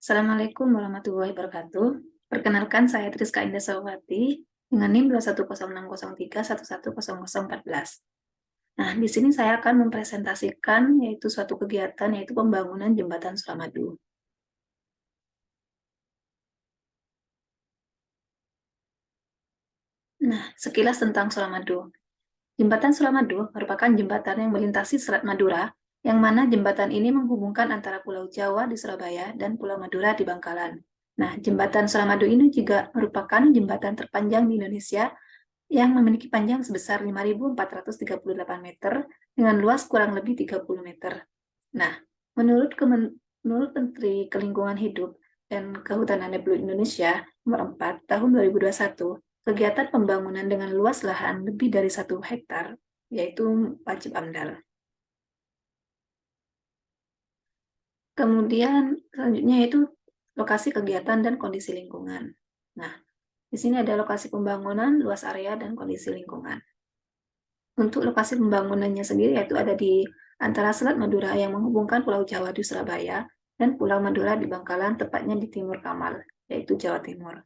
Assalamualaikum warahmatullahi wabarakatuh. Perkenalkan, saya Triska Indah Sawati dengan NIM 2106031110014. Nah, di sini saya akan mempresentasikan yaitu suatu kegiatan yaitu pembangunan jembatan Suramadu. Nah, sekilas tentang Suramadu. Jembatan Suramadu merupakan jembatan yang melintasi Selat Madura, yang mana jembatan ini menghubungkan antara Pulau Jawa di Surabaya dan Pulau Madura di Bangkalan. Nah, jembatan Suramadu ini juga merupakan jembatan terpanjang di Indonesia yang memiliki panjang sebesar 5.438 meter dengan luas kurang lebih 30 meter. Nah, menurut Menteri Kelingkungan Hidup dan Kehutanan Republik Indonesia nomor 4 tahun 2021, kegiatan pembangunan dengan luas lahan lebih dari 1 hektar, yaitu wajib AMDAL. Kemudian selanjutnya yaitu lokasi kegiatan dan kondisi lingkungan. Nah, di sini ada lokasi pembangunan, luas area, dan kondisi lingkungan. Untuk lokasi pembangunannya sendiri yaitu ada di antara Selat Madura yang menghubungkan Pulau Jawa di Surabaya dan Pulau Madura di Bangkalan, tepatnya di Timur Kamal, yaitu Jawa Timur.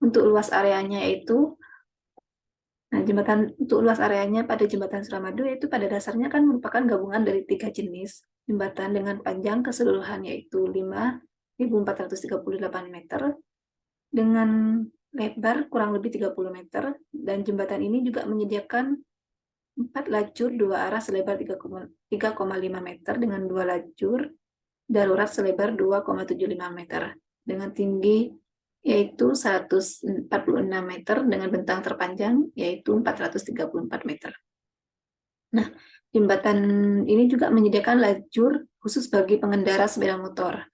Untuk luas areanya yaitu untuk luas areanya pada jembatan Suramadu yaitu pada dasarnya kan merupakan gabungan dari 3 jenis jembatan dengan panjang keseluruhan yaitu 5.438 meter dengan lebar kurang lebih 30 meter, dan jembatan ini juga menyediakan 4 lajur 2 arah selebar 3,5 meter dengan 2 lajur darurat selebar 2,75 meter dengan tinggi yaitu 146 meter dengan bentang terpanjang yaitu 434 meter. Nah, jembatan ini juga menyediakan lajur khusus bagi pengendara sepeda motor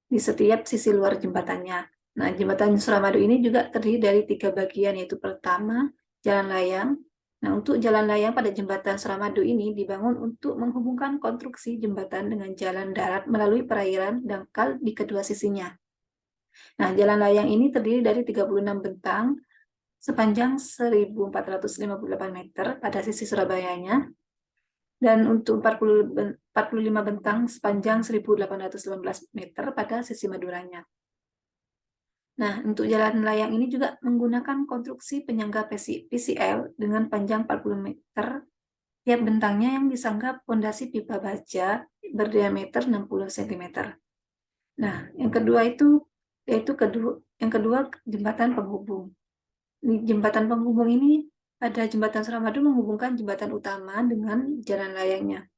di setiap sisi luar jembatannya. Nah, jembatan Suramadu ini juga terdiri dari 3 bagian, yaitu pertama, jalan layang. Nah, untuk jalan layang pada jembatan Suramadu ini dibangun untuk menghubungkan konstruksi jembatan dengan jalan darat melalui perairan dangkal di kedua sisinya. Nah, jalan layang ini terdiri dari 36 bentang sepanjang 1.458 meter pada sisi Surabayanya, dan untuk 45 bentang sepanjang 1.818 meter pada sisi Maduranya. Nah, untuk jalan layang ini juga menggunakan konstruksi penyangga PCL dengan panjang 40 meter tiap bentangnya yang disangga pondasi pipa baja berdiameter 60 cm. Nah, yang kedua jembatan penghubung. Jembatan penghubung ini pada jembatan Suramadu menghubungkan jembatan utama dengan jalan layangnya.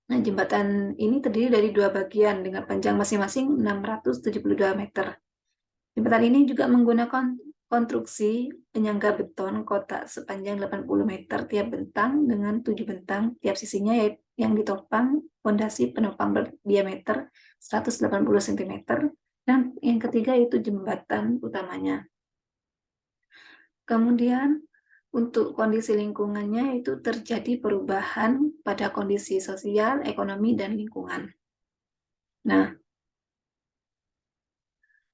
Nah, jembatan ini terdiri dari 2 bagian dengan panjang masing-masing 672 meter. Jembatan ini juga menggunakan konstruksi penyangga beton kotak sepanjang 80 meter tiap bentang dengan 7 bentang tiap sisinya yang ditopang fondasi penopang berdiameter 180 cm, dan yang ketiga itu jembatan utamanya. Kemudian untuk kondisi lingkungannya itu terjadi perubahan pada kondisi sosial, ekonomi, dan lingkungan. Nah,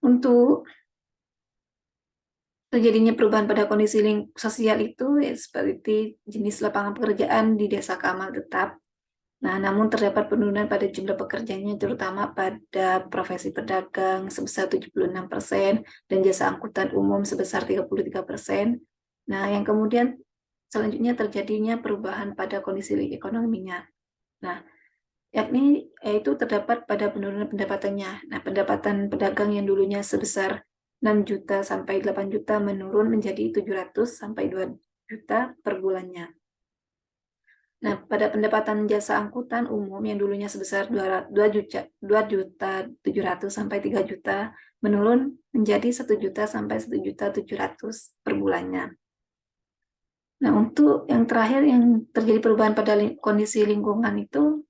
untuk terjadinya perubahan pada kondisi sosial itu ya, seperti jenis lapangan pekerjaan di desa Kamal tetap. Nah, namun terdapat penurunan pada jumlah pekerjanya terutama pada profesi pedagang sebesar 76% dan jasa angkutan umum sebesar 33%. Nah, yang kemudian selanjutnya terjadinya perubahan pada kondisi ekonominya. Nah, yaitu terdapat pada penurunan pendapatannya. Nah, pendapatan pedagang yang dulunya sebesar 6 juta sampai 8 juta menurun menjadi 700 sampai 2 juta per bulannya. Nah, pada pendapatan jasa angkutan umum yang dulunya sebesar 2 juta 700 sampai 3 juta menurun menjadi 1 juta sampai 1 juta 700 per bulannya. Nah, untuk yang terakhir yang terjadi perubahan pada kondisi lingkungan itu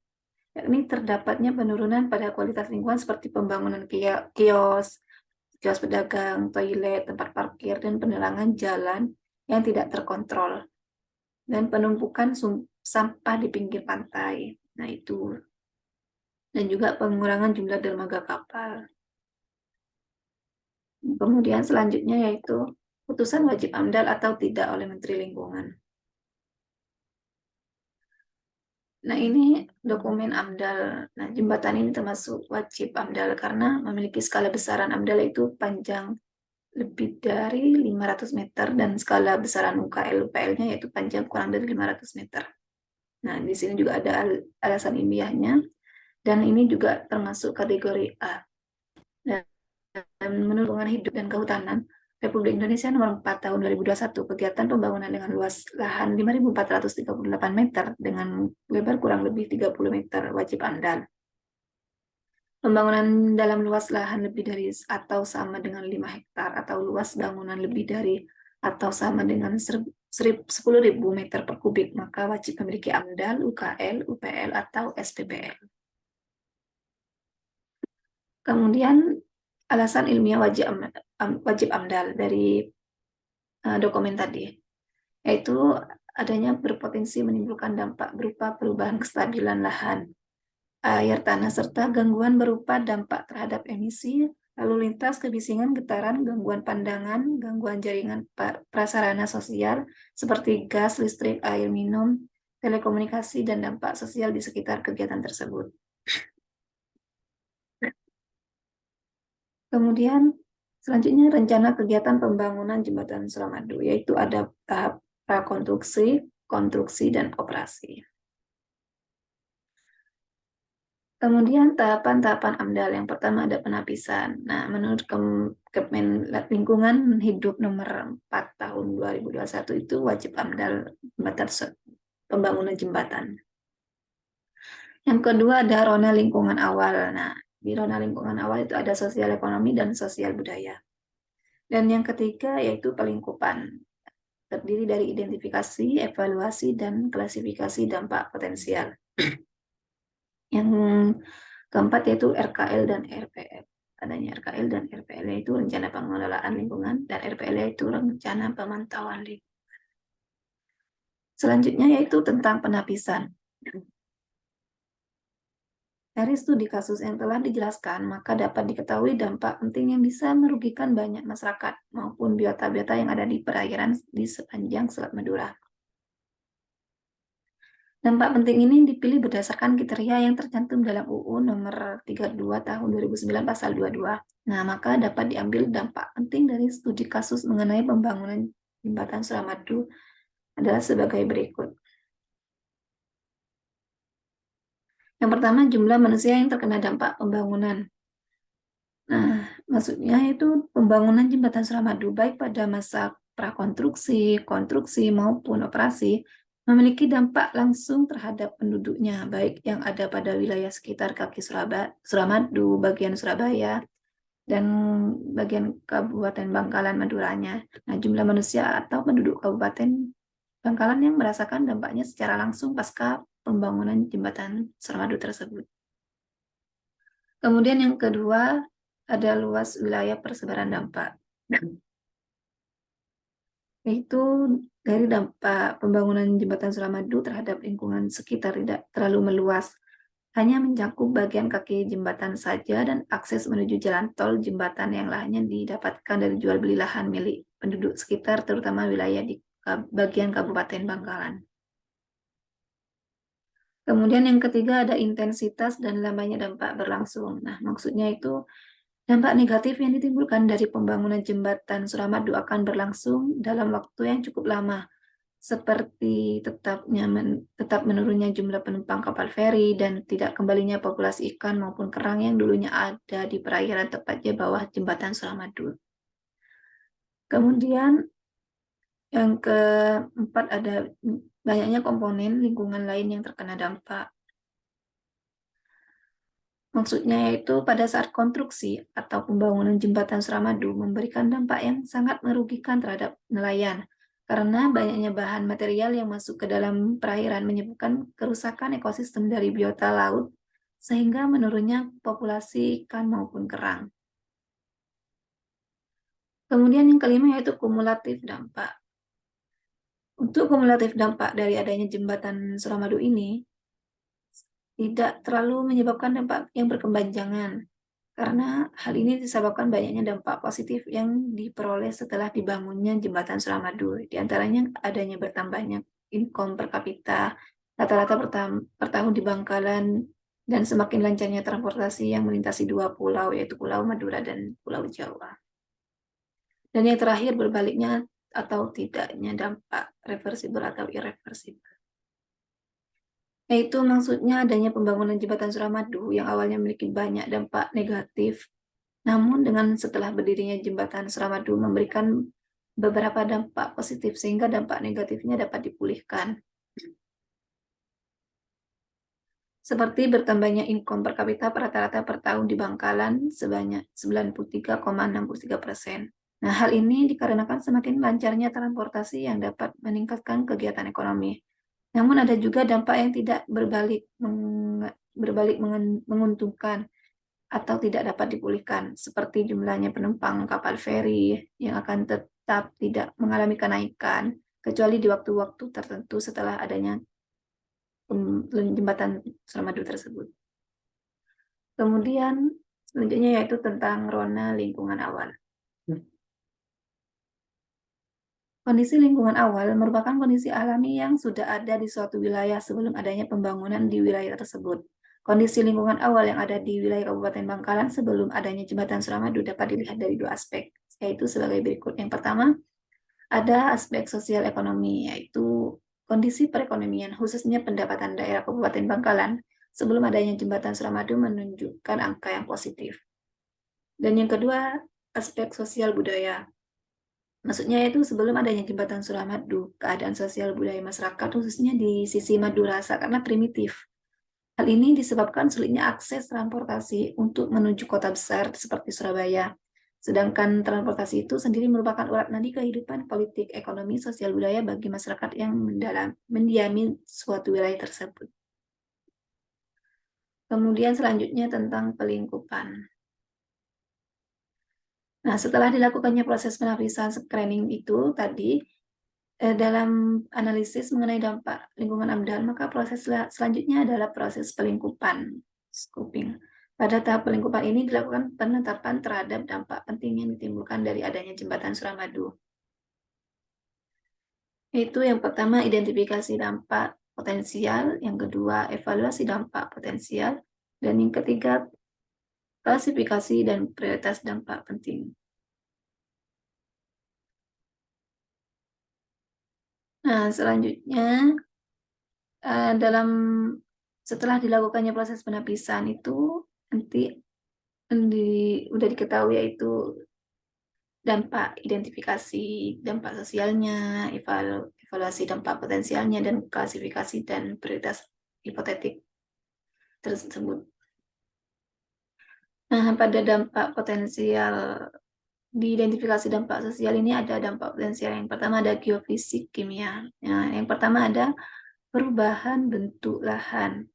yakni terdapatnya penurunan pada kualitas lingkungan seperti pembangunan kios pedagang, toilet, tempat parkir, dan penerangan jalan yang tidak terkontrol, dan penumpukan sampah di pinggir pantai. Nah, itu. Dan juga pengurangan jumlah dermaga kapal. Kemudian selanjutnya yaitu putusan wajib AMDAL atau tidak oleh Menteri Lingkungan. Nah, ini dokumen AMDAL. Nah, jembatan ini termasuk wajib AMDAL karena memiliki skala besaran AMDAL itu panjang lebih dari 500 meter dan skala besaran UKL UPL-nya yaitu panjang kurang dari 500 meter. Nah, di sini juga ada alasan ilmiahnya dan ini juga termasuk kategori A. Dan menurut Lingkungan Hidup dan Kehutanan Republik Indonesia nomor 4 tahun 2021, kegiatan pembangunan dengan luas lahan 5.438 meter dengan lebar kurang lebih 30 meter wajib AMDAL. Pembangunan dalam luas lahan lebih dari atau sama dengan 5 hektar atau luas bangunan lebih dari atau sama dengan 10.000 meter per kubik, maka wajib memiliki AMDAL, UKL, UPL, atau SPPL. Kemudian alasan ilmiah wajib AMDAL dari dokumen tadi, yaitu adanya berpotensi menimbulkan dampak berupa perubahan kestabilan lahan, air tanah, serta gangguan berupa dampak terhadap emisi, lalu lintas, kebisingan, getaran, gangguan pandangan, gangguan jaringan prasarana sosial seperti gas, listrik, air minum, telekomunikasi, dan dampak sosial di sekitar kegiatan tersebut. Kemudian selanjutnya rencana kegiatan pembangunan jembatan Suramadu, yaitu ada tahap prakonstruksi, konstruksi, dan operasi. Kemudian tahapan-tahapan AMDAL, yang pertama ada penapisan. Nah, menurut Kemen Lingkungan Hidup nomor 4 tahun 2021 itu wajib AMDAL pembangunan jembatan. Yang kedua ada rona lingkungan awal. Nah, di rona lingkungan awal itu ada sosial ekonomi dan sosial budaya. Dan yang ketiga yaitu pelingkupan, terdiri dari identifikasi, evaluasi, dan klasifikasi dampak potensial. Yang keempat yaitu RKL dan RPL. Adanya RKL dan RPL yaitu rencana pengelolaan lingkungan dan RPL yaitu rencana pemantauan lingkungan. Selanjutnya yaitu tentang penapisan. Dari studi kasus yang telah dijelaskan, maka dapat diketahui dampak penting yang bisa merugikan banyak masyarakat maupun biota-biota yang ada di perairan di sepanjang Selat Madura. Dampak penting ini dipilih berdasarkan kriteria yang tercantum dalam UU nomor 32 tahun 2009 pasal 22. Nah, maka dapat diambil dampak penting dari studi kasus mengenai pembangunan jembatan Suramadu adalah sebagai berikut. Yang pertama, jumlah manusia yang terkena dampak pembangunan. Nah, maksudnya itu pembangunan jembatan Suramadu baik pada masa prakonstruksi, konstruksi maupun operasi memiliki dampak langsung terhadap penduduknya, baik yang ada pada wilayah sekitar kaki Suramadu, bagian Surabaya, dan bagian Kabupaten Bangkalan Maduranya. Nah, jumlah manusia atau penduduk Kabupaten Bangkalan yang merasakan dampaknya secara langsung pasca pembangunan jembatan Suramadu tersebut. Kemudian yang kedua, ada luas wilayah persebaran dampak. Yaitu dari dampak pembangunan jembatan Suramadu terhadap lingkungan sekitar tidak terlalu meluas, hanya mencakup bagian kaki jembatan saja dan akses menuju jalan tol jembatan yang lahannya didapatkan dari jual beli lahan milik penduduk sekitar, terutama wilayah di bagian Kabupaten Bangkalan. Kemudian yang ketiga ada intensitas dan lamanya dampak berlangsung. Nah, maksudnya itu dampak negatif yang ditimbulkan dari pembangunan jembatan Suramadu akan berlangsung dalam waktu yang cukup lama, seperti tetap menurunnya jumlah penumpang kapal feri dan tidak kembalinya populasi ikan maupun kerang yang dulunya ada di perairan tepatnya bawah jembatan Suramadu. Kemudian yang keempat ada banyaknya komponen lingkungan lain yang terkena dampak. Maksudnya yaitu pada saat konstruksi atau pembangunan jembatan Suramadu memberikan dampak yang sangat merugikan terhadap nelayan karena banyaknya bahan material yang masuk ke dalam perairan menyebabkan kerusakan ekosistem dari biota laut sehingga menurunnya populasi ikan maupun kerang. Kemudian yang kelima yaitu kumulatif dampak. Untuk kumulatif dampak dari adanya jembatan Suramadu ini tidak terlalu menyebabkan dampak yang berkepanjangan, karena hal ini disebabkan banyaknya dampak positif yang diperoleh setelah dibangunnya jembatan Suramadu. Di antaranya adanya bertambahnya income per kapita, rata-rata per tahun di Bangkalan, dan semakin lancarnya transportasi yang melintasi dua pulau, yaitu Pulau Madura dan Pulau Jawa. Dan yang terakhir, berbaliknya atau tidaknya dampak reversibel atau irreversibel. Yaitu maksudnya adanya pembangunan jembatan Suramadu yang awalnya memiliki banyak dampak negatif, namun dengan setelah berdirinya jembatan Suramadu memberikan beberapa dampak positif sehingga dampak negatifnya dapat dipulihkan. Seperti bertambahnya income per kapita rata-rata per tahun di Bangkalan sebanyak 93,63%. Nah, hal ini dikarenakan semakin lancarnya transportasi yang dapat meningkatkan kegiatan ekonomi. Namun ada juga dampak yang tidak berbalik menguntungkan atau tidak dapat dipulihkan, seperti jumlahnya penumpang kapal feri yang akan tetap tidak mengalami kenaikan, kecuali di waktu-waktu tertentu setelah adanya jembatan Suramadu tersebut. Kemudian selanjutnya yaitu tentang rona lingkungan awal. Kondisi lingkungan awal merupakan kondisi alami yang sudah ada di suatu wilayah sebelum adanya pembangunan di wilayah tersebut. Kondisi lingkungan awal yang ada di wilayah Kabupaten Bangkalan sebelum adanya jembatan Suramadu dapat dilihat dari dua aspek, yaitu sebagai berikut. Yang pertama, ada aspek sosial ekonomi, yaitu kondisi perekonomian, khususnya pendapatan daerah Kabupaten Bangkalan sebelum adanya jembatan Suramadu menunjukkan angka yang positif. Dan yang kedua, aspek sosial budaya. Maksudnya itu sebelum adanya jembatan Suramadu, keadaan sosial budaya masyarakat khususnya di sisi Madura sangatlah primitif. Hal ini disebabkan sulitnya akses transportasi untuk menuju kota besar seperti Surabaya. Sedangkan transportasi itu sendiri merupakan urat nadi kehidupan politik, ekonomi, sosial budaya bagi masyarakat yang mendiami suatu wilayah tersebut. Kemudian selanjutnya tentang pelingkupan. Nah, setelah dilakukannya proses penapisan screening itu tadi, dalam analisis mengenai dampak lingkungan AMDAL, maka proses selanjutnya adalah proses pelingkupan, scoping. Pada tahap pelingkupan ini dilakukan penetapan terhadap dampak penting yang ditimbulkan dari adanya jembatan Suramadu. Yaitu yang pertama, identifikasi dampak potensial, yang kedua, evaluasi dampak potensial, dan yang ketiga, klasifikasi dan prioritas dampak penting. Nah, selanjutnya setelah dilakukannya proses penapisan itu nanti udah diketahui yaitu dampak identifikasi dampak sosialnya, evaluasi dampak potensialnya, dan klasifikasi dan prioritas hipotetik tersebut. Nah, pada dampak potensial, di identifikasi dampak sosial ini ada dampak potensial. Yang pertama ada geofisik kimia. Nah, yang pertama ada perubahan bentuk lahan.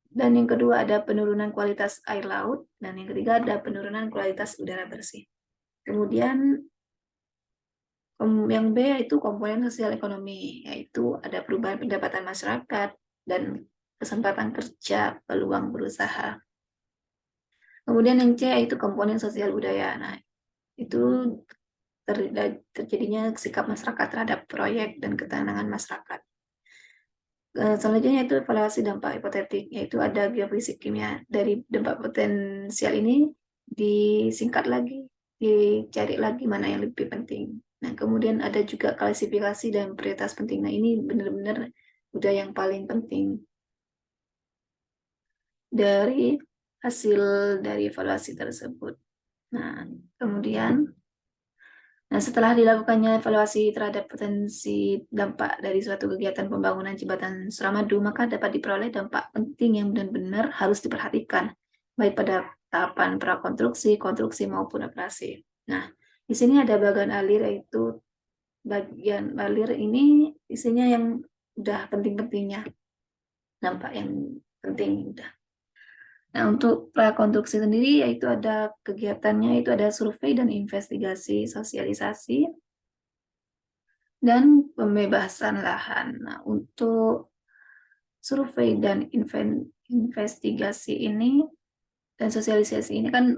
Dan yang kedua ada penurunan kualitas air laut. Dan yang ketiga ada penurunan kualitas udara bersih. Kemudian yang B yaitu komponen sosial ekonomi, yaitu ada perubahan pendapatan masyarakat dan kesempatan kerja, peluang berusaha. Kemudian yang C yaitu komponen sosial budaya. Nah, itu terjadinya sikap masyarakat terhadap proyek dan ketenangan masyarakat. Selanjutnya yaitu evaluasi dampak hipotetik, yaitu ada geofisik kimia. Dari dampak potensial ini disingkat lagi, dicari lagi mana yang lebih penting. Nah, kemudian ada juga klasifikasi dan prioritas penting. Nah, ini benar-benar udah yang paling penting dari hasil dari evaluasi tersebut. Nah, kemudian setelah dilakukannya evaluasi terhadap potensi dampak dari suatu kegiatan pembangunan jembatan Suramadu, maka dapat diperoleh dampak penting yang benar-benar harus diperhatikan, baik pada tahapan prakonstruksi, konstruksi maupun operasi. Nah, di sini ada bagian alir, yaitu bagian alir ini isinya yang udah penting-pentingnya, dampak yang penting udah. Nah, untuk prakonstruksi sendiri yaitu ada kegiatannya, itu ada survei dan investigasi sosialisasi dan pembebasan lahan. Nah, untuk survei dan investigasi ini dan sosialisasi ini kan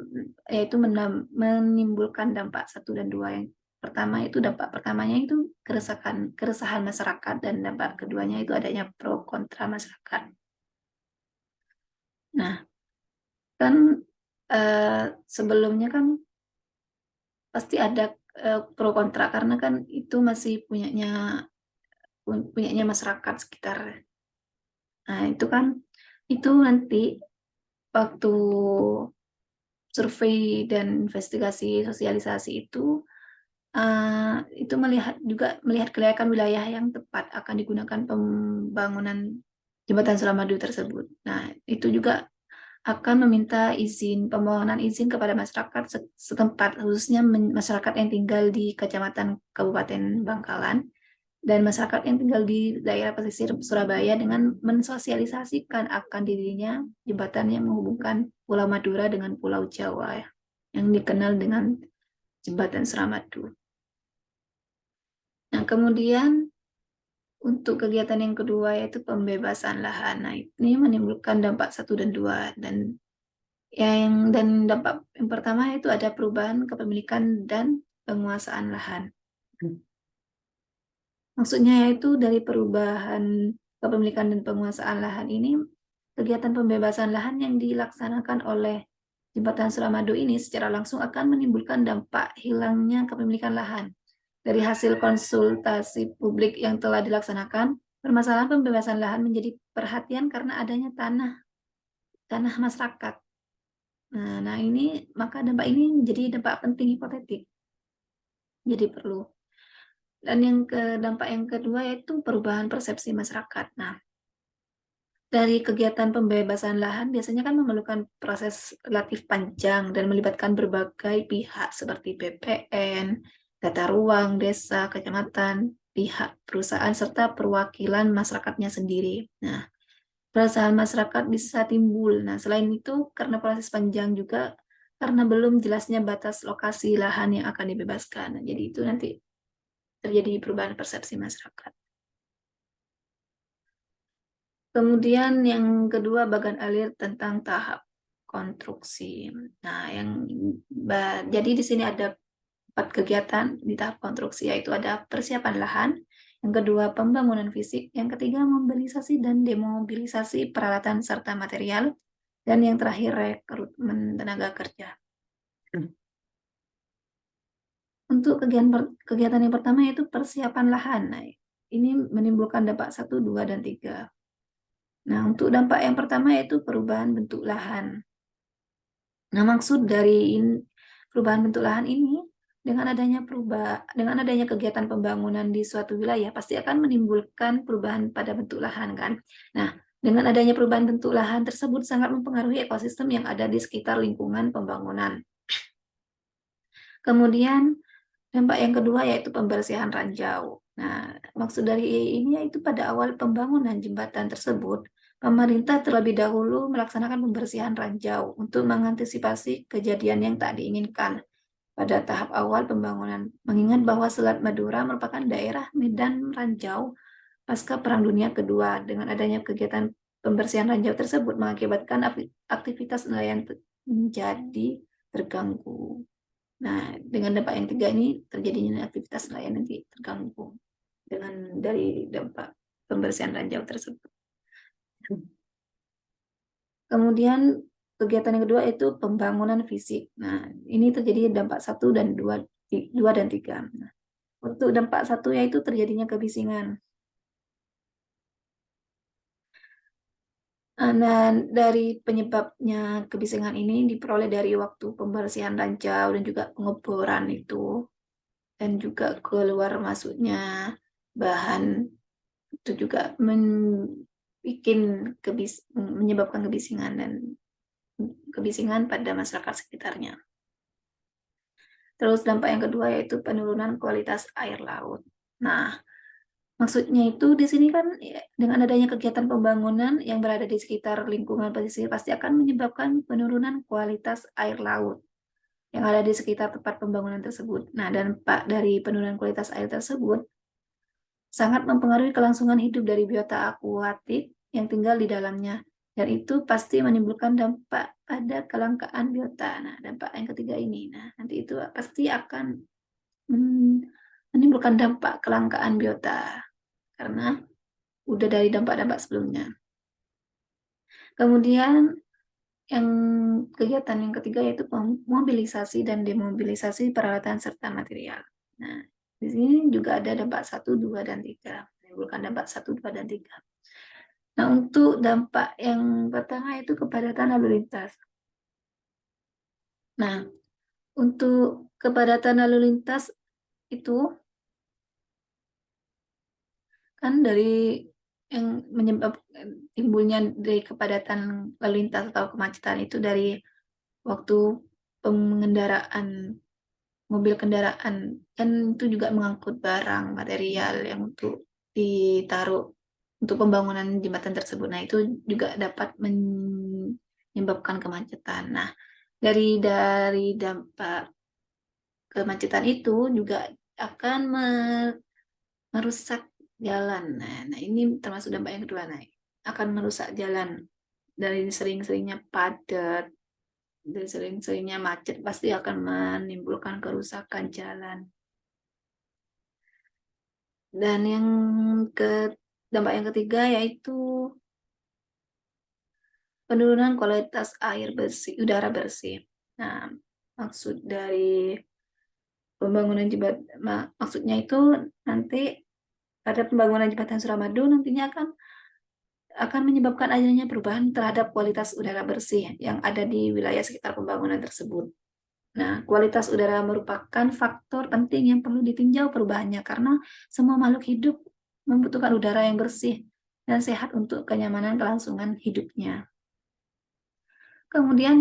yaitu menimbulkan dampak 1 dan 2. Yang dampak pertamanya itu keresahan masyarakat, dan dampak keduanya itu adanya pro kontra masyarakat. Nah, kan sebelumnya kan pasti ada pro kontra, karena kan itu masih punyanya masyarakat sekitar. Nah, itu nanti waktu survei dan investigasi sosialisasi itu melihat kelayakan wilayah yang tepat akan digunakan pembangunan jembatan Suramadu tersebut. Nah, itu juga akan meminta permohonan izin kepada masyarakat setempat, khususnya masyarakat yang tinggal di Kecamatan Kabupaten Bangkalan dan masyarakat yang tinggal di daerah pesisir Surabaya, dengan mensosialisasikan akan dirinya jembatan yang menghubungkan Pulau Madura dengan Pulau Jawa yang dikenal dengan Jembatan Suramadu. Nah, kemudian untuk kegiatan yang kedua yaitu pembebasan lahan. Nah, ini menimbulkan dampak 1 dan 2, dan dampak yang pertama itu ada perubahan kepemilikan dan penguasaan lahan. Maksudnya yaitu dari perubahan kepemilikan dan penguasaan lahan ini, kegiatan pembebasan lahan yang dilaksanakan oleh Jembatan Suramadu ini secara langsung akan menimbulkan dampak hilangnya kepemilikan lahan. Dari hasil konsultasi publik yang telah dilaksanakan, permasalahan pembebasan lahan menjadi perhatian karena adanya tanah masyarakat. Nah, maka dampak ini menjadi dampak penting hipotetik. Jadi perlu. Dan dampak yang kedua yaitu perubahan persepsi masyarakat. Nah, dari kegiatan pembebasan lahan biasanya kan memerlukan proses relatif panjang dan melibatkan berbagai pihak seperti BPN, tata ruang, desa, kecamatan, pihak perusahaan, serta perwakilan masyarakatnya sendiri. Nah, perasaan masyarakat bisa timbul. Nah, selain itu karena proses panjang juga karena belum jelasnya batas lokasi lahan yang akan dibebaskan. Nah, jadi itu nanti terjadi perubahan persepsi masyarakat. Kemudian yang kedua, bagan alir tentang tahap konstruksi. Nah, jadi di sini ada 4 kegiatan di tahap konstruksi, yaitu ada persiapan lahan, yang kedua pembangunan fisik, yang ketiga mobilisasi dan demobilisasi peralatan serta material, dan yang terakhir rekrutmen tenaga kerja. Untuk kegiatan yang pertama yaitu persiapan lahan. Nah, ini menimbulkan dampak 1, 2, dan 3. Nah, untuk dampak yang pertama yaitu perubahan bentuk lahan. Nah, maksud dari perubahan bentuk lahan ini, dengan adanya kegiatan pembangunan di suatu wilayah pasti akan menimbulkan perubahan pada bentuk lahan kan. Nah, dengan adanya perubahan bentuk lahan tersebut sangat mempengaruhi ekosistem yang ada di sekitar lingkungan pembangunan. Kemudian dampak yang kedua yaitu pembersihan ranjau. Nah, maksud dari ini yaitu pada awal pembangunan jembatan tersebut, pemerintah terlebih dahulu melaksanakan pembersihan ranjau untuk mengantisipasi kejadian yang tak diinginkan pada tahap awal pembangunan. Mengingat bahwa Selat Madura merupakan daerah medan ranjau pasca Perang Dunia Kedua. Dengan adanya kegiatan pembersihan ranjau tersebut mengakibatkan aktivitas nelayan menjadi terganggu. Nah, dengan dampak yang 3 ini terjadinya aktivitas nelayan nanti terganggu dari dampak pembersihan ranjau tersebut. Kemudian kegiatan yang kedua itu pembangunan fisik. Nah, ini terjadi dampak 1 dan 2 dan 3. Nah, untuk dampak 1 yaitu terjadinya kebisingan. Dan dari penyebabnya kebisingan ini diperoleh dari waktu pembersihan ranjau dan juga pengeboran itu, dan juga keluar masuknya bahan itu juga menyebabkan kebisingan pada masyarakat sekitarnya. Terus dampak yang kedua yaitu penurunan kualitas air laut. Nah, maksudnya itu di sini kan dengan adanya kegiatan pembangunan yang berada di sekitar lingkungan pesisir pasti akan menyebabkan penurunan kualitas air laut yang ada di sekitar tempat pembangunan tersebut. Nah, dampak dari penurunan kualitas air tersebut sangat mempengaruhi kelangsungan hidup dari biota akuatik yang tinggal di dalamnya. Dan itu pasti menimbulkan dampak pada kelangkaan biota. Nah, dampak yang ketiga ini. Nah, nanti itu pasti akan menimbulkan dampak kelangkaan biota karena udah dari dampak-dampak sebelumnya. Kemudian kegiatan yang ketiga yaitu mobilisasi dan demobilisasi peralatan serta material. Nah, di sini juga ada dampak 1, 2, dan 3. Menimbulkan dampak 1, 2, dan 3. Nah, untuk dampak yang pertama itu kepadatan lalu lintas. Nah, untuk kepadatan lalu lintas itu kan dari yang menyebabkan timbulnya dari kepadatan lalu lintas atau kemacetan itu dari waktu pengendaraan mobil kendaraan, kan itu juga mengangkut barang material yang untuk ditaruh untuk pembangunan jembatan tersebut. Nah, itu juga dapat menyebabkan kemacetan. Nah, dari dampak kemacetan itu juga akan merusak jalan. Nah, ini termasuk dampak yang kedua. Nah, akan merusak jalan dari sering-seringnya padat, dari sering-seringnya macet pasti akan menimbulkan kerusakan jalan. Dan dampak yang ketiga yaitu penurunan kualitas air bersih, udara bersih. Nah, maksud dari pembangunan jembatan, maksudnya itu nanti pada pembangunan jembatan Suramadu nantinya akan menyebabkan adanya perubahan terhadap kualitas udara bersih yang ada di wilayah sekitar pembangunan tersebut. Nah, kualitas udara merupakan faktor penting yang perlu ditinjau perubahannya karena semua makhluk hidup membutuhkan udara yang bersih dan sehat untuk kenyamanan kelangsungan hidupnya. Kemudian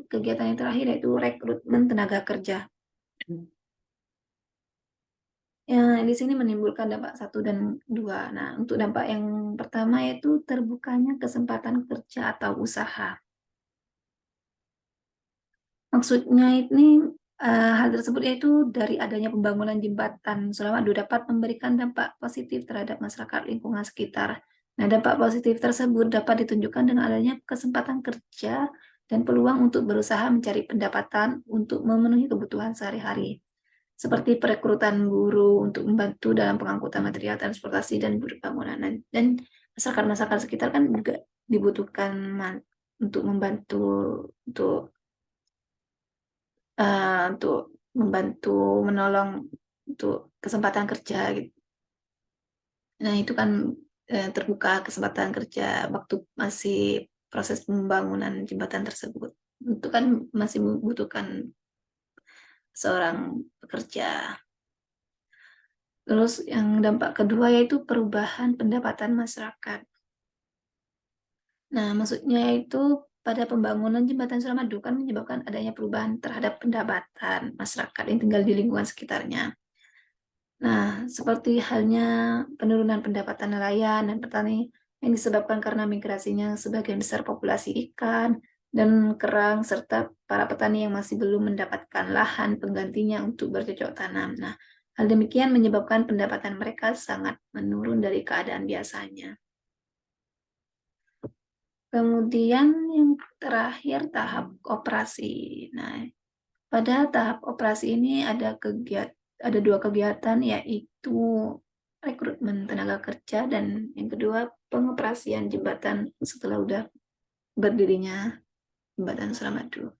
kegiatan yang terakhir yaitu rekrutmen tenaga kerja. Ya, di sini menimbulkan dampak 1 dan 2. Nah, untuk dampak yang pertama yaitu terbukanya kesempatan kerja atau usaha. Maksudnya ini hal tersebut yaitu dari adanya pembangunan jembatan Suramadu dapat memberikan dampak positif terhadap masyarakat lingkungan sekitar. Nah, dampak positif tersebut dapat ditunjukkan dengan adanya kesempatan kerja dan peluang untuk berusaha mencari pendapatan untuk memenuhi kebutuhan sehari-hari, seperti perekrutan buruh untuk membantu dalam pengangkutan material transportasi dan buruh bangunan. Dan masyarakat-masyarakat sekitar kan juga dibutuhkan untuk membantu untuk untuk membantu menolong untuk kesempatan kerja gitu. Nah, itu kan terbuka kesempatan kerja waktu masih proses pembangunan jembatan tersebut. Itu kan masih membutuhkan seorang pekerja. Terus yang dampak kedua yaitu perubahan pendapatan masyarakat. Nah, maksudnya itu pada pembangunan jembatan Suramadu kan menyebabkan adanya perubahan terhadap pendapatan masyarakat yang tinggal di lingkungan sekitarnya. Nah, seperti halnya penurunan pendapatan nelayan dan petani yang disebabkan karena migrasinya sebagian besar populasi ikan dan kerang, serta para petani yang masih belum mendapatkan lahan penggantinya untuk bercocok tanam. Nah, hal demikian menyebabkan pendapatan mereka sangat menurun dari keadaan biasanya. Kemudian yang terakhir tahap operasi. Nah, pada tahap operasi ini ada dua kegiatan yaitu rekrutmen tenaga kerja dan yang kedua pengoperasian jembatan setelah udah berdirinya jembatan Suramadu.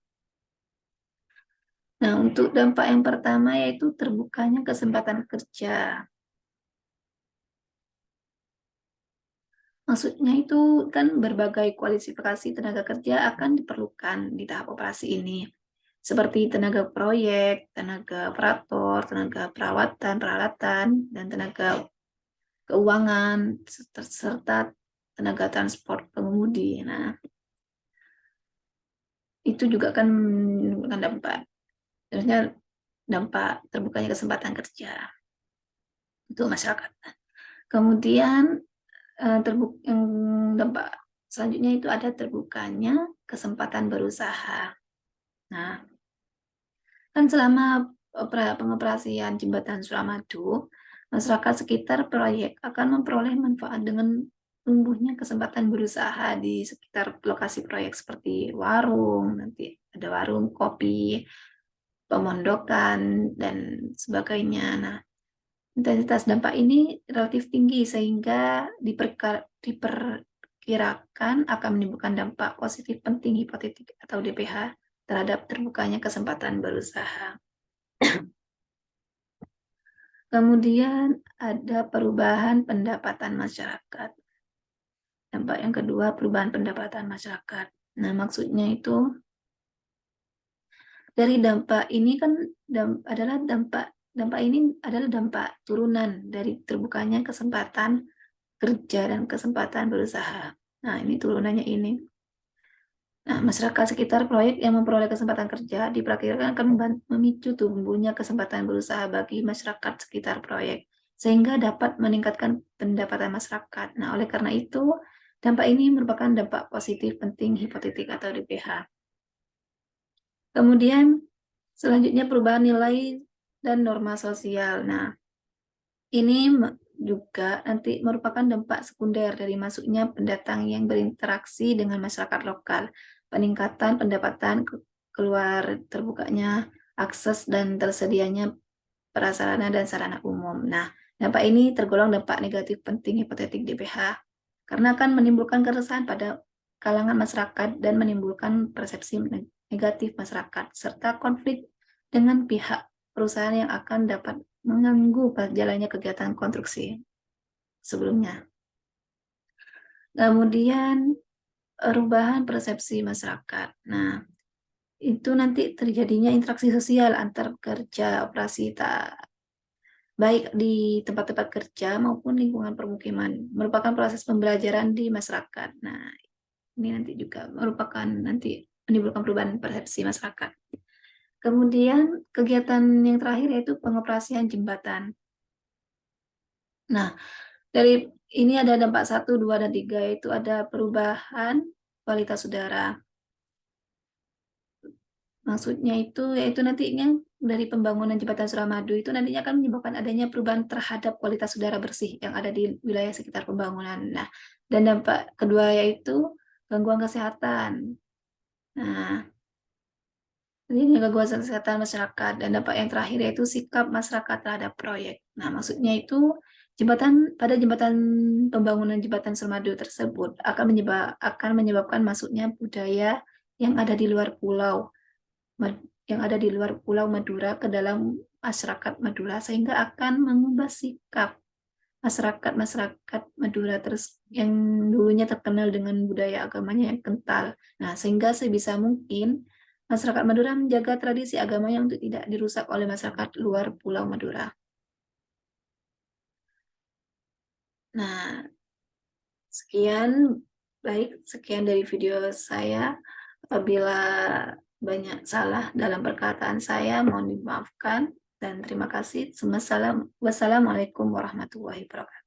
Nah, untuk dampak yang pertama yaitu terbukanya kesempatan kerja. Maksudnya itu kan berbagai kualifikasi tenaga kerja akan diperlukan di tahap operasi ini, seperti tenaga proyek, tenaga operator, tenaga perawatan, peralatan, dan tenaga keuangan, serta tenaga transport pengemudi. Nah, itu juga kan menimbulkan dampak. Sebenarnya dampak terbukanya kesempatan kerja untuk masyarakat. Kemudian yang dampak selanjutnya itu ada terbukanya kesempatan berusaha. Nah, kan selama pengoperasian jembatan Suramadu, masyarakat sekitar proyek akan memperoleh manfaat dengan tumbuhnya kesempatan berusaha di sekitar lokasi proyek seperti warung, nanti ada warung kopi, pemondokan, dan sebagainya. Nah, intensitas dampak ini relatif tinggi sehingga diperkirakan akan menimbulkan dampak positif penting hipotetik atau DPH terhadap terbukanya kesempatan berusaha. Kemudian ada perubahan pendapatan masyarakat. Dampak yang kedua, perubahan pendapatan masyarakat. Nah, maksudnya itu dari dampak ini kan dampak ini adalah dampak turunan dari terbukanya kesempatan kerja dan kesempatan berusaha. Nah, ini turunannya ini. Nah, masyarakat sekitar proyek yang memperoleh kesempatan kerja diperkirakan akan memicu tumbuhnya kesempatan berusaha bagi masyarakat sekitar proyek, sehingga dapat meningkatkan pendapatan masyarakat. Nah, oleh karena itu, dampak ini merupakan dampak positif penting hipotetik atau DPH. Kemudian, selanjutnya perubahan nilai dan norma sosial. Nah, ini juga nanti merupakan dampak sekunder dari masuknya pendatang yang berinteraksi dengan masyarakat lokal, peningkatan pendapatan, keluar terbukanya akses dan tersedianya prasarana dan sarana umum. Nah, dampak ini tergolong dampak negatif penting hipotetik DPH karena akan menimbulkan keresahan pada kalangan masyarakat dan menimbulkan persepsi negatif masyarakat serta konflik dengan pihak perusahaan yang akan dapat mengganggu jalannya kegiatan konstruksi sebelumnya. Kemudian perubahan persepsi masyarakat. Nah, itu nanti terjadinya interaksi sosial antar kerja operasi tak baik di tempat-tempat kerja maupun lingkungan permukiman, merupakan proses pembelajaran di masyarakat. Nah, ini nanti juga merupakan nanti menimbulkan perubahan persepsi masyarakat. Kemudian kegiatan yang terakhir yaitu pengoperasian jembatan. Nah, dari ini ada dampak 1, 2, dan 3, yaitu ada perubahan kualitas udara. Maksudnya itu yaitu nantinya dari pembangunan jembatan Suramadu itu nantinya akan menyebabkan adanya perubahan terhadap kualitas udara bersih yang ada di wilayah sekitar pembangunan. Nah, dan dampak kedua yaitu gangguan kesehatan. Nah, ini gangguan kesehatan masyarakat, dan dampak yang terakhir yaitu sikap masyarakat terhadap proyek. Nah, maksudnya itu jembatan pembangunan jembatan Suramadu tersebut akan menyebabkan masuknya budaya yang ada di luar pulau Madura ke dalam masyarakat Madura, sehingga akan mengubah sikap masyarakat Madura terus yang dulunya terkenal dengan budaya agamanya yang kental. Nah, sehingga sebisa mungkin masyarakat Madura menjaga tradisi agamanya untuk tidak dirusak oleh masyarakat luar Pulau Madura. Nah, sekian dari video saya. Apabila banyak salah dalam perkataan saya, mohon dimaafkan, dan terima kasih. Wassalamualaikum warahmatullahi wabarakatuh.